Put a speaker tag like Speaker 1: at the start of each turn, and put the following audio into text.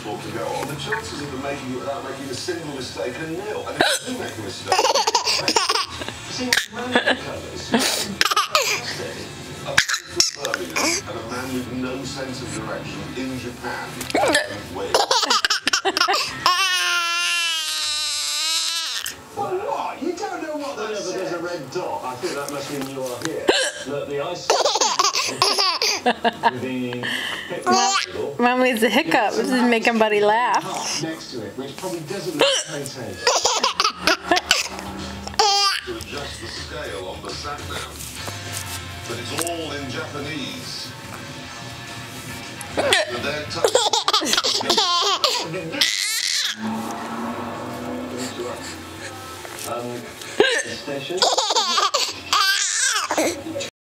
Speaker 1: sport to go on, the chances of them making it without making a single mistake are nil. And if they do make a mistake, see, man colours, a from Birmingham and a man with no sense of direction in Japan wins. Well, what? You don't know what that says? But there's a red dot. I think that must mean you are here. Look, the ice...
Speaker 2: Mommy's the hiccup. This is making Buddy laugh.
Speaker 1: Next to it, which probably doesn't make any sense. To adjust the scale on the sat-nav, but it's all in Japanese. They're the station.